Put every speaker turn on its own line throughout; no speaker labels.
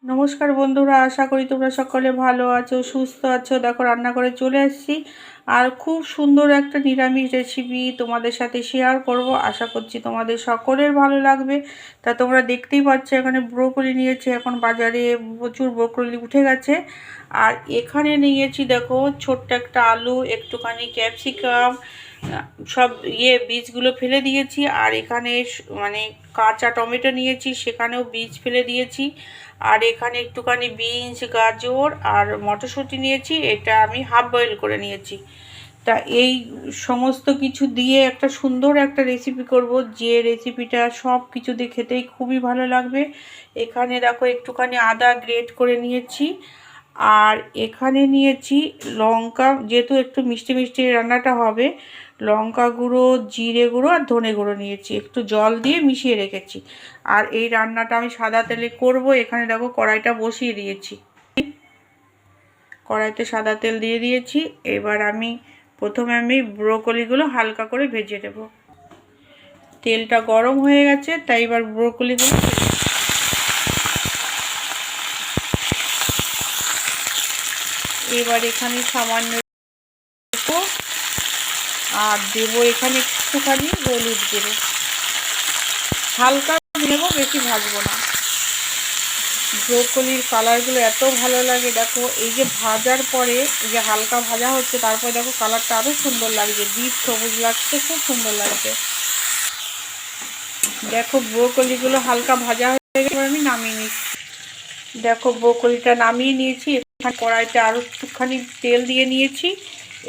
নমস্কার বন্ধুরা, আশা করি তোমরা সকলে ভালো আছো, সুস্থ আছো। দেখো রান্না করে চলে এসেছি আর খুব সুন্দর একটা নিরামিষ রেসিপি তোমাদের সাথে শেয়ার করব। আশা করছি তোমাদের সকলের ভালো লাগবে। তা তোমরা দেখতেই পাচ্ছ এখানে ব্রোকলি নিয়েছি, এখন বাজারে প্রচুর ব্রোকলি উঠে গেছে। আর এখানে নিয়েছি দেখো ছোট্ট একটা আলু, একটুখানি ক্যাপসিকাম, সব বীজগুলো ফেলে দিয়েছি। আর এখানে মানে কাঁচা টমেটো নিয়েছি, সেখানেও বীজ ফেলে দিয়েছি। আর এখানে একটুখানি বিনস, গাজর আর মটরশুঁটি নিয়েছি, এটা আমি হাফ বয়েল করে নিয়েছি। তা এই সমস্ত কিছু দিয়ে একটা সুন্দর একটা রেসিপি করব, যে রেসিপিটা সব কিছু দিয়ে খেতেই খুবই ভালো লাগবে। এখানে দেখো একটুখানি আদা গ্রেট করে নিয়েছি। আর এখানে নিয়েছি লঙ্কা, যেহেতু একটু মিষ্টি মিষ্টি রান্নাটা হবে, লঙ্কা গুঁড়ো, জিরে গুঁড়ো আর ধনে গুঁড়ো নিয়েছি, একটু জল দিয়ে মিশিয়ে রেখেছি। আর এই রান্নাটা আমি সাদা তেলে করব। এখানে দেখো কড়াইটা বসিয়ে দিয়েছি, কড়াইতে সাদা তেল দিয়ে দিয়েছি। এবার প্রথমে আমি ব্রোকলিগুলো হালকা করে ভেজে নেব। তেলটা গরম হয়ে গেছে, তাই এবার ব্রোকলিগুলো এবার এখানে সামান্য আর দেবো এখানে একটুখানি হলুদ গুঁড়ো, হালকা নেব, বেশি ভাজবো না। ব্রোকলির কালারগুলো এত ভালো লাগে, দেখো এই যে ভাজার পরে এই যে হালকা ভাজা হচ্ছে, তারপরে দেখো কালারটা আরও সুন্দর লাগছে, ডিপ সবুজ লাগছে, খুব সুন্দর লাগছে। দেখো ব্রোকলিগুলো হালকা ভাজা হয়ে গেলে আমি নামিয়ে নিচ্ছি। দেখো ব্রোকলিটা নামিয়ে নিয়েছি। এখানে কড়াইতে আরও একটুখানি তেল দিয়ে নিয়েছি।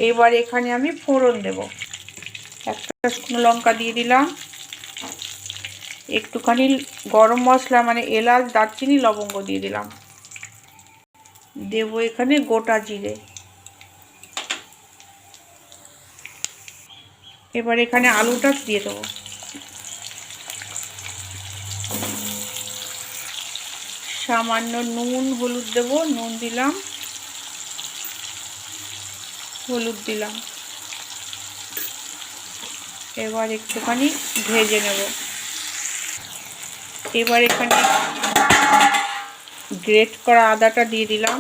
এবার এখানে আমি ফোড়ন দেব। একটা শুকনো লঙ্কা দিয়ে দিলাম, একটুখানি গরম মশলা মানে এলাচ, দারচিনি, লবঙ্গ দিয়ে দিলাম। দেবো এখানে গোটা জিরে। এবার এখানে আলুটা দিয়ে দেবো। সামান্য নুন, হলুদ দেবো, নুন দিলাম, হলুদ দিলাম। এবার একটুখানি ভেজে নেব। এবার এখানে গ্রেট করা আদাটা দিয়ে দিলাম।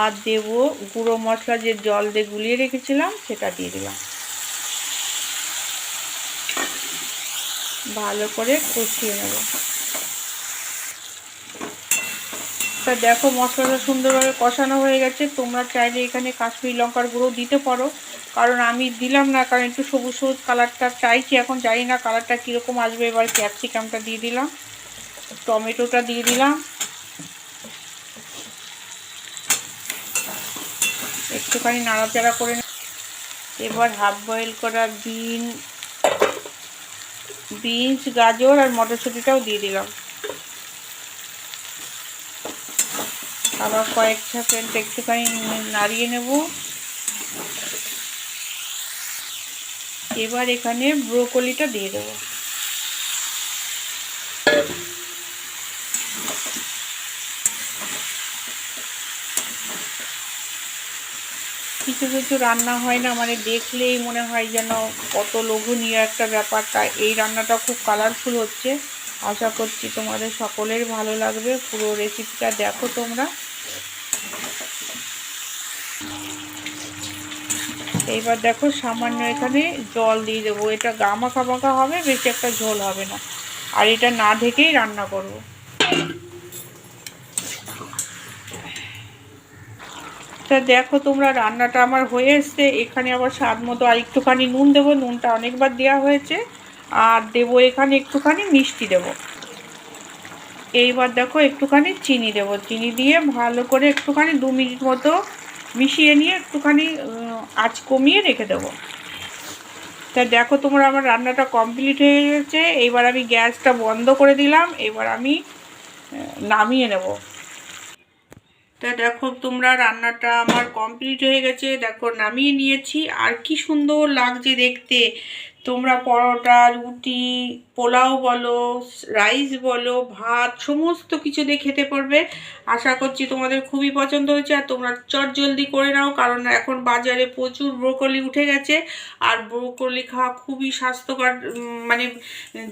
আর দেব গুঁড়ো মশলা, যে জল দিয়ে গুলিয়ে রেখেছিলাম সেটা দিয়ে দিলাম। ভালো করে কষিয়ে নেব। তা দেখো মশলাটা সুন্দরভাবে কষানো হয়ে গেছে। তোমরা চাইলে এখানে কাশ্মীরি লঙ্কার গুঁড়ো দিতে পারো, কারণ আমি দিলাম না, কারণ একটু সবুজ সবুজ কালারটা চাইছি। এখন জানি না কালারটা কীরকম আসবে। এবার ক্যাপসিকামটা দিয়ে দিলাম, টমেটোটা দিয়ে দিলাম, একটুখানি নাড়াচাড়া করে। এবার হাফ বয়েল করা বিনস, গাজর আর মটরশুঁটিটাও দিয়ে দিলাম। আবার কয়েক সেকেন্ড একটুখানি নাড়িয়ে নেব। এবার এখানে ব্রোকলিটা দিয়ে দেব। কিছু কিছু রান্না হয় না, মানে দেখলেই মনে হয় যেন কত লোভনীয় একটা ব্যাপারটা। এই রান্নাটা খুব কালারফুল হচ্ছে। আশা করছি তোমাদের সকলের ভালো লাগবে। পুরো রেসিপিটা দেখো তোমরা। এইবার দেখো সামান্য এখানে জল দিয়ে দেবো। এটা গামাখা মাখা হবে, বেশি একটা ঝোল হবে না। আর এটা না ঢেকেই রান্না করব। তা দেখো তোমরা রান্নাটা আমার হয়ে এসছে। এখানে আবার স্বাদ মতো আর একটুখানি নুন দেবো, নুনটা অনেকবার দেওয়া হয়েছে। আর দেবো এখানে একটুখানি মিষ্টি দেবো। এইবার দেখো একটুখানি চিনি দেবো, চিনি দিয়ে ভালো করে একটুখানি 2 মিনিট মতো মিশিয়ে নিয়ে একটুখানি আঁচ কমিয়ে রেখে দেবো। তা দেখো তোমরা আমার রান্নাটা কমপ্লিট হয়ে গেছে। এইবার আমি গ্যাসটা বন্ধ করে দিলাম। এবার আমি নামিয়ে নেব। তা দেখো তোমরা রান্নাটা আমার কমপ্লিট হয়ে গেছে, দেখো নামিয়ে নিয়েছি। আর কি সুন্দর লাগছে দেখতে। তোমরা পরোটা, রুটি, পোলাও বলো, রাইস বলো, ভাত, সমস্ত কিছু দিয়ে খেতে পারবে। আশা করছি তোমাদের খুবই পছন্দ হয়েছে। আর তোমরা চটজলদি করে নাও, কারণ এখন বাজারে প্রচুর ব্রোকলি উঠে গেছে। আর ব্রোকলি খাওয়া খুবই স্বাস্থ্যকর মানে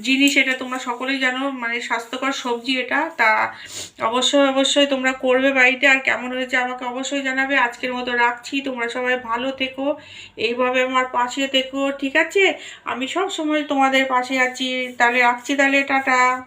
জিনিস, এটা তোমরা সকলেই জানো, মানে স্বাস্থ্যকর সবজি এটা। তা অবশ্যই অবশ্যই তোমরা করবে বাড়িতে। আর কেমন হয়েছে আমাকে অবশ্যই জানাবে। আজকের মতো রাখছি, তোমরা সবাই ভালো থেকো, এইভাবে আমার পাশে থেকো, ঠিক আছে? আমি সব সময় তোমাদের পাশে আছি। তাহলে রাখছি, তাহলে টাটা।